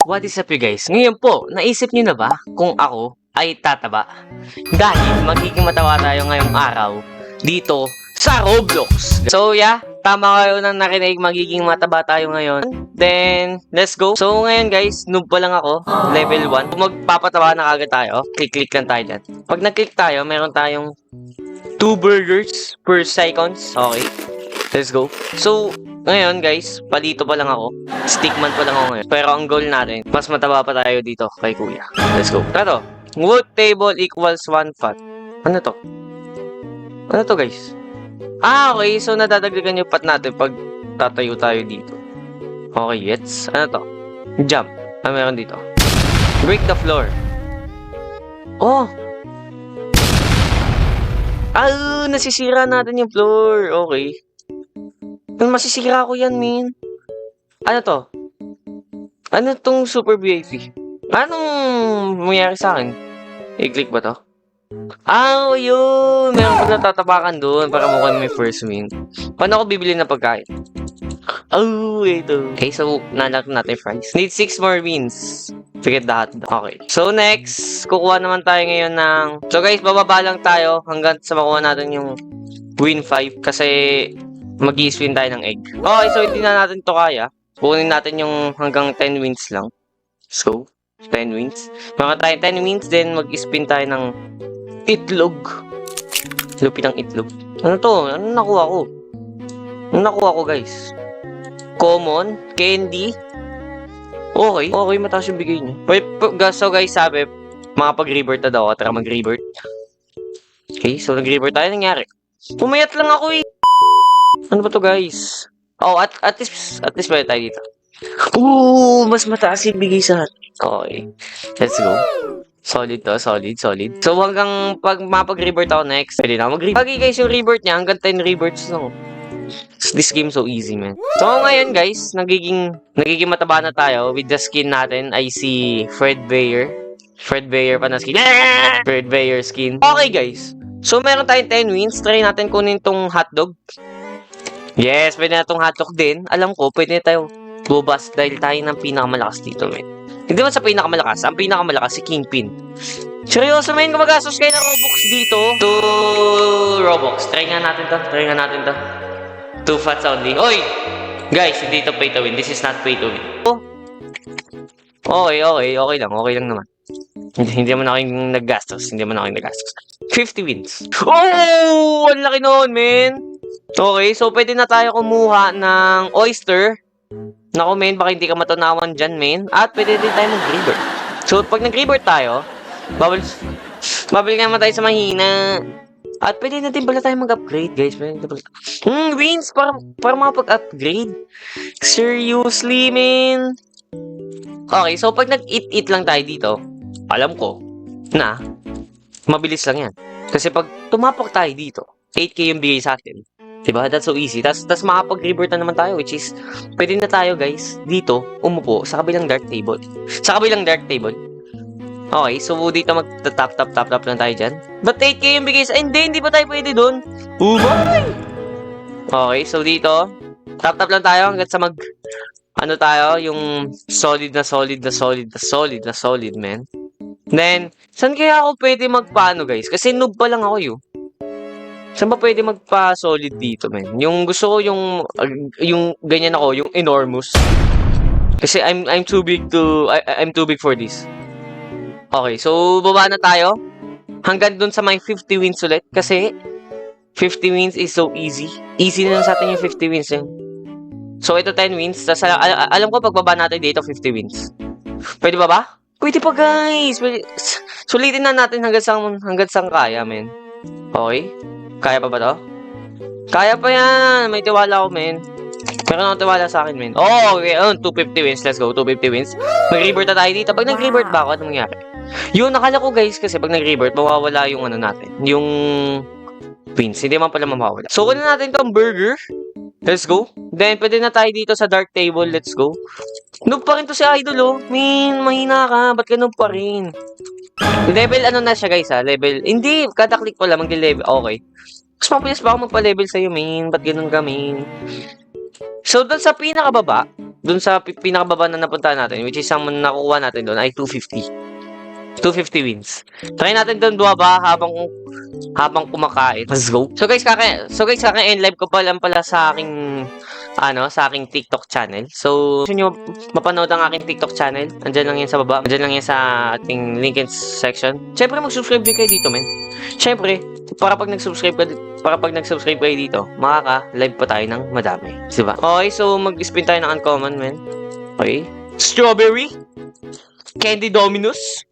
What is up you guys? Ngayon po, naisip niyo na ba kung ako ay tataba? Dahil magiging mataba tayo ngayong araw dito sa Roblox. So yeah, tama kayo nang nakinig, magiging mataba tayo ngayon. Then, let's go. So ngayon guys, noob pa lang ako, level 1. Kung magpapataba na kagad tayo, click lang tayo dyan. Pag nag-click tayo, meron tayong 2 burgers per seconds. Okay, let's go. So, ngayon guys, palito pa lang ako. Stickman pa lang ako ngayon. Pero ang goal natin, mas mataba pa tayo dito kay kuya. Let's go. Ano to? Wood table equals 1 fat. Ano to? Ano to guys? Okay. So nadadagdagan yung pat natin pag tatayo tayo dito. Okay, yes. Ano to? Jump. Ano meron dito? Break the floor. Oh! Nasisira natin yung floor. Okay. Masisira ko yan, min. Ano to? Ano tong super VIP? Anong mangyari sa akin? I-click ba to? Yun! Meron ko natatapakan doon para mukhang may first win. Paano ako bibili ng pagkain? Ito. Okay, so, nanak natin fries. Need 6 more wins. Forget the hotdog. Okay. So, next, kukuha naman tayo ngayon ng... So, guys, bababa lang tayo hanggang sa makuha natin yung win 5 kasi mag-i-spin tayo ng egg. Okay, so hindi na natin to kaya. Kunin natin yung hanggang 10 wins lang. So, 10 wins. Mga tayo 10 wins, then mag-spin tayo ng itlog. Lupit ng itlog. Ano to? Ano nakuha ko? Ano nakuha ko, guys? Common, candy. Okay, mataas yung bigay niya. So, guys, sabi, makapag-revert na daw ako. Tara mag-revert. Okay, so nag-revert tayo. Nangyari. Pumayat lang ako eh. Ano ba to guys? At least pwede tayo dito. Mas mataas yung bigay sa atin. Okay. Let's go. Solid to, solid. So hanggang pag mapag-revert ako next, pwede na mag-revert. Pagi guys yung revert niya, hanggang 10 reverts lang. This game so easy, man. So ngayon guys, nagiging mataba na tayo with the skin natin. I see Fred Bear pa na skin. Fred Bear skin. Okay guys. So meron tayong 10 wins. Try natin kunin tong hotdog. Yes, pwede na itong hotdog din. Alam ko, pwede na tayo bubas dahil tayo ng pinakamalakas dito, men. Hindi man sa pinakamalakas. Ang pinakamalakas, si Kingpin. Seryoso, men, kung magastos kayo ng Robux dito. To Robux. Try nga natin to. 2 fats only. Oy! Guys, hindi ito pay to win. This is not pay to win. Okay lang naman. Hindi naman ako yung naggastos. 50 wins. Ang laki noon, men. Okay, so pwede na tayo kumuha ng oyster. Naku, men, baka hindi ka matunawan dyan, men. At pwede din tayo mag-revert. So, pag nag-revert tayo, babalik naman tayo sa mahina. At pwede na din pala tayo mag-upgrade, guys. Wins, para makapag-upgrade. Seriously, men. Okay, so pag nag-eat lang tayo dito, alam ko na mabilis lang yan. Kasi pag tumapak tayo dito, 8K yung bigay sa atin. Diba? That's so easy. Tas makapag-revert na naman tayo, which is, pwede na tayo, guys, dito, umupo sa kabilang dark table. Okay, so dito mag-tap lang tayo dyan. But 8K yung bigay sa... Hindi ba tayo pwede dun? Umay! Okay, so dito, tap lang tayo hanggang sa ano tayo, yung solid, man. Then, saan kaya ako pwede magpaano, guys? Kasi noob pa lang ako yun. Saan ba pwede magpa-solid dito, man? Yung gusto ko yung ganyan ako, yung enormous. Kasi I'm too big for this. Okay, so baba na tayo. Hanggang dun sa may 50 wins ulit. Kasi 50 wins is so easy. Easy na lang sa atin yung 50 wins eh. So ito 10 wins. Tas, alam ko pagbaba natin dito 50 wins. Pwede ba? Pwede pa guys. Sulitin na natin hanggang sa kaya, men. Okay? Kaya pa ba to? Kaya pa yan. May tiwala ako, men. Meron akong tiwala sa akin, men. Okay. 250 wins. Let's go. 250 wins. Mag-revert na tayo dito. Pag nag-revert ba ako, ano mangyari? Yun, nakala ko, guys, kasi pag nag-revert, mawawala yung ano natin. Yung wins. Hindi man pala mawawala. So, kunin natin tong burger. Let's go. Then, pwede na tayo dito sa dark table. Let's go. Noob pa rin to si Idol, oh. Min, mahina ka. Ba't ka noob pa rin? Level ano na siya, guys, ha? Level. Hindi, kada click ko lang mag-level. Okay. Mas mabilis ba ako magpa-level sa'yo, min? Ba't ganun ka, min? So, dun sa pinakababa na napunta natin, which is ang nakukuha natin doon ay 250. 250 wins. Try natin doon bumaba habang kumakain. Let's go. So guys, kaka-end live ko pa lang pala sa aking sa aking TikTok channel. So, gusto nyo mapanood ang aking TikTok channel? Andyan lang yan sa baba. Andyan lang yan sa ating link in section. Siyempre, mag-subscribe din kayo dito, men. Siyempre, para pag nag-subscribe kayo dito, makaka-live pa tayo ng madami. Diba? Okay, so mag-spin tayo ng uncommon, men. Okay. Strawberry. Candy Dominus.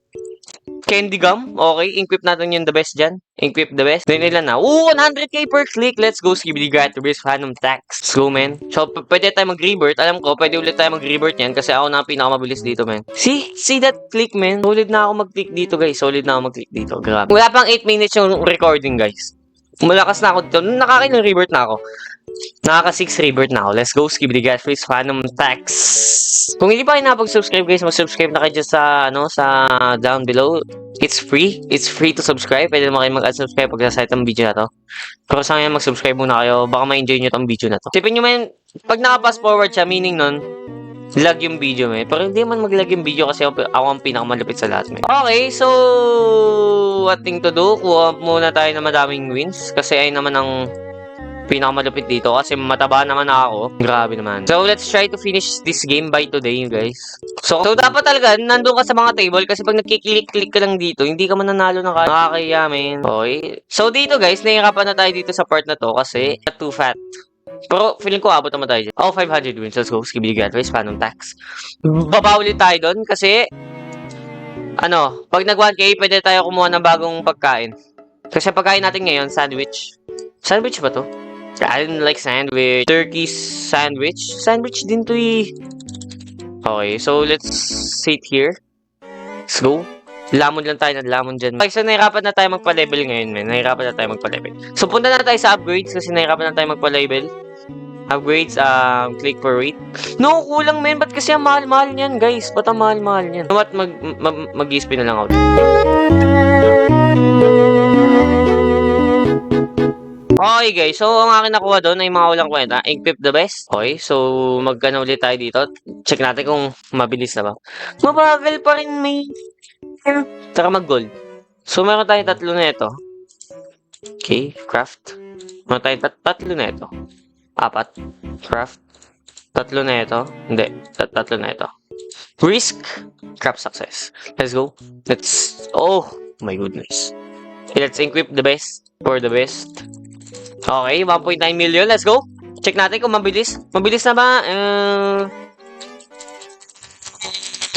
Candy gum. Okay, equip natin yung the best dyan. Equip the best. Then ilan na? 100k per click. Let's go. Skibidi Gratibus Phantom Tax. Let's go, man. So, pwede tayo mag-rebirth. Alam ko, pwede ulit tayo mag-rebirth yan kasi ako na ang pinakamabilis dito, man. See that click, man? Solid na ako mag-click dito, guys. Solid na ako mag-click dito. Grabe. Wala pang 8 minutes yung recording, guys. Malakas na ako dito. Nakakailang rebirth na ako. Nakaka-6 rebirth na ako. Let's go, Skibidi Gratibus Phantom Tax. Kung hindi pa kayo nakapag-subscribe, guys, mag-subscribe na kayo dyan sa down below. It's free. It's free to subscribe. Pwede naman kayo mag-unsubscribe pag sa site ng video na to. Pero sa ngayon, mag-subscribe muna kayo. Baka ma-enjoy nyo tong video na to. Tipin nyo man, pag naka-fast forward siya, meaning nun, lag yung video, man. Pero hindi man mag-lag yung video kasi ako ang pinakamalapit sa lahat, man. Okay, so, what thing to do? Kuha muna tayo ng madaming wins. Kasi ay naman ang pinakamalapit dito kasi mataba naman ako. Grabe naman. So, let's try to finish this game by today, guys. So dapat talaga, nandun ka sa mga table kasi pag nagkiklik-click ka lang dito, hindi ka mananalo ng nakakaya, man. Okay. So, dito, guys, nahihirapan na tayo dito sa part na to kasi too fat. Pero, feeling ko, abot naman tayo dyan. 500 wins. Let's go. Skibidi Gratibus Phantom Tax. Baba ulit tayo doon kasi, pag nag 1k, pwede tayo kumuha ng bagong pagkain. Kasi pagkain natin ngayon, sandwich. Sandwich ba to? I don't like sandwich. Turkey sandwich. Sandwich din to eh. Okay, so let's sit here. Let's go. Lamon lang tayo ng lamon dyan. Okay, so nahirapan na tayo magpa-level ngayon, man. Nahirapan na tayo magpa-level. So punta na tayo sa upgrades kasi nahirapan na tayo magpa-level. Upgrades, click for rate. No, kulang, man. Ba't kasi ang mahal-mahal niyan, guys? Ba't ang mahal-mahal niyan? So what, mag-spin na lang ako. Okay, guys. So, ang akin nakuha doon ay mga walang kwenta. Equip the best. Okay, so magkano ulit tayo dito. Check natin kung mabilis na ba. Mabagal pa rin, may. Tara mag-gold. So, meron tayong 3 na ito. Okay, craft. Meron tayong 3 na ito. 4. Craft. 3 na ito. Hindi, 3 na ito. Risk. Craft success. Let's go. Oh, my goodness. Okay, let's equip the best for the best. Okay, 1.9 million. Let's go. Check natin kung mabilis. Mabilis na ba?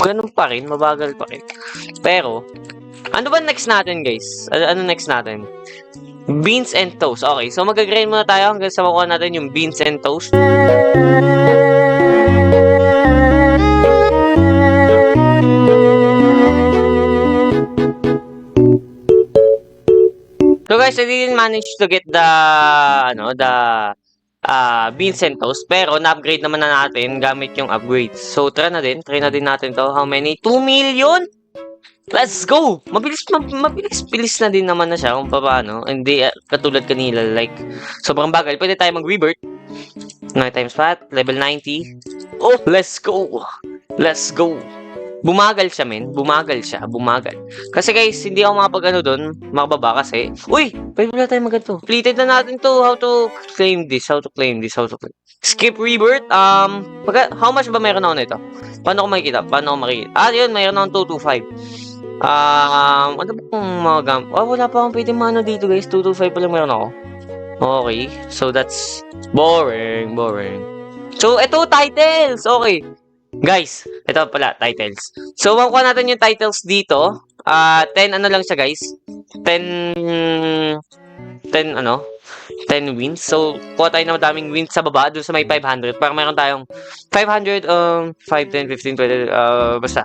Ganun pa rin. Mabagal pa rin. Pero, ano ba next natin, guys? Ano next natin? Beans and toast. Okay, so mag-grind muna tayo hanggang sa makuha natin yung beans and toast. So guys, I didn't manage to get the beans and toast, pero na-upgrade naman na natin gamit yung upgrades. So try na din natin to. How many? 2 million? Let's go! Mabilis na din naman na siya kung paano. Hindi katulad kanila, like sobrang bagal. Pwede tayo mag-rebirth. 9 times fat, level 90. Oh, let's go! Let's go! Bumagal siya, men. Bumagal. Kasi guys, hindi ako doon, makababa kasi. Uy! Pwede pala tayo magano. Completed na natin to. How to claim this. Skip rebirth. How much ba meron ako nito? Paano ko makikita? Yun, meron akong 225. Ano ba kung mga wala pa akong pwede mano dito, guys. 225 pa lang meron ako. Okay. So, that's boring. So, ito, titles. Okay. Guys, ito pala, titles. So, makuha natin yung titles dito. 10 lang siya, guys. 10 wins. So, kuha tayo ng madaming wins sa baba, doon sa may 500. Para mayroon tayong 500, 5, 10, 15, 20, basta.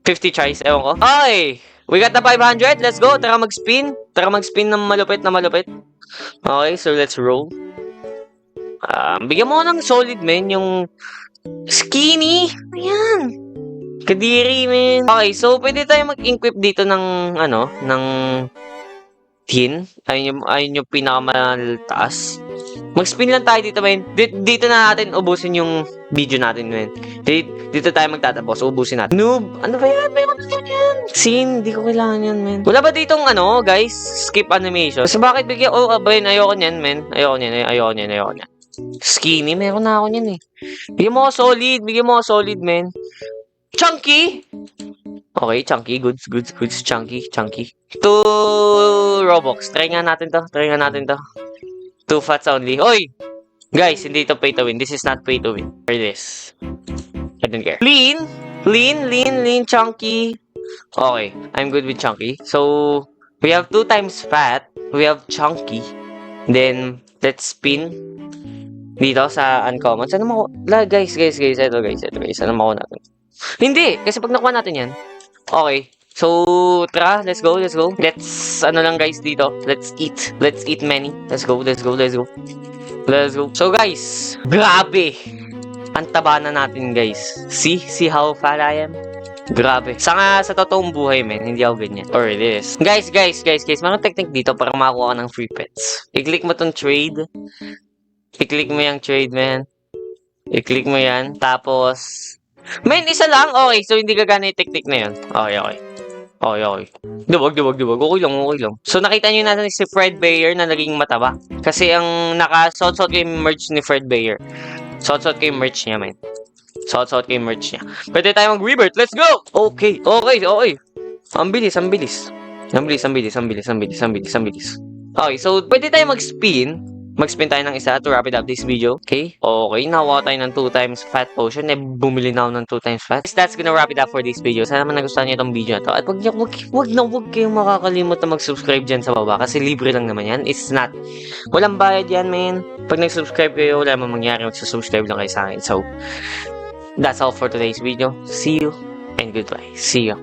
50 tries, ewan ko. Okay! We got the 500. Let's go. Tara mag-spin ng malupit. Okay, so let's roll. Bigyan mo ng solid, men, yung skinny. Ayan. Kadiri, men. Okay, so pwede tayo mag-equip dito ng tin. Ayun yung pinakamataas. Mag-spin lang tayo dito, men. Dito na natin ubusin yung video natin, men. Dito tayo magtatapos. Ubusin natin. Noob! Ano ba yan? Mayroon na yan. Scene. Di ko kailangan yan, men. Wala ba ditong, guys? Skip animation. Kasi bakit bigyan? Oh, abayin. Ayoko niyan, men. Ayoko niyan. Skinny. Meron na ako niyan, eh. Bigyan mo ako solid. Men. Chunky! Okay, chunky. Goods. Chunky. To Robux. Try nga natin to. 2 fats only. Oy! Guys, hindi ito pay to win. This is not pay to win. For this. I don't care. Lean, chunky. Okay, I'm good with chunky. So, we have 2 times fat. We have chunky. Then, let's spin. Dito sa uncommon. Sana guys. Ito guys. Sana makuha natin. Hindi! Kasi pag nakuha natin yan. Okay. So, tara, let's go. Let's, lang guys dito. Let's eat many. Let's go. So, guys, grabe. Ang taba na natin, guys. See how fat I am? Grabe. Sa totoong buhay, men, hindi ako ganyan. Or this. Guys, mga technique dito para makakuha ka ng free pets. I-click mo tong trade. I-click mo yung trade, man. I-click mo yan. Tapos, men, isa lang. Okay, so hindi gagana yung technique na yun. Okay. Duwag. Okay lang. So, nakita nyo natin si Fred Beyer na naging mataba. Kasi ang naka-suot-suot ko yung merch ni Fred Beyer. Suot-suot ko yung merch niya, man. Pwede tayo mag-rebirth. Let's go! Okay. Ang bilis. Okay, so, pwede tayo mag-spin. Mag-spin tayo ng isa to wrap it up this video. Okay, nakuha tayo ng 2 times fat potion. Bumili na ako ng 2 times fat. That's gonna wrap it up for this video. Sana naman nagustuhan niyo itong video na to. At wag kayong makakalimot na mag-subscribe dyan sa baba. Kasi libre lang naman yan. It's not. Walang bayad yan, man. Pag nag-subscribe kayo, wala namang mangyari. Mag-subscribe lang kayo sa akin. So, that's all for today's video. See you and goodbye. See you.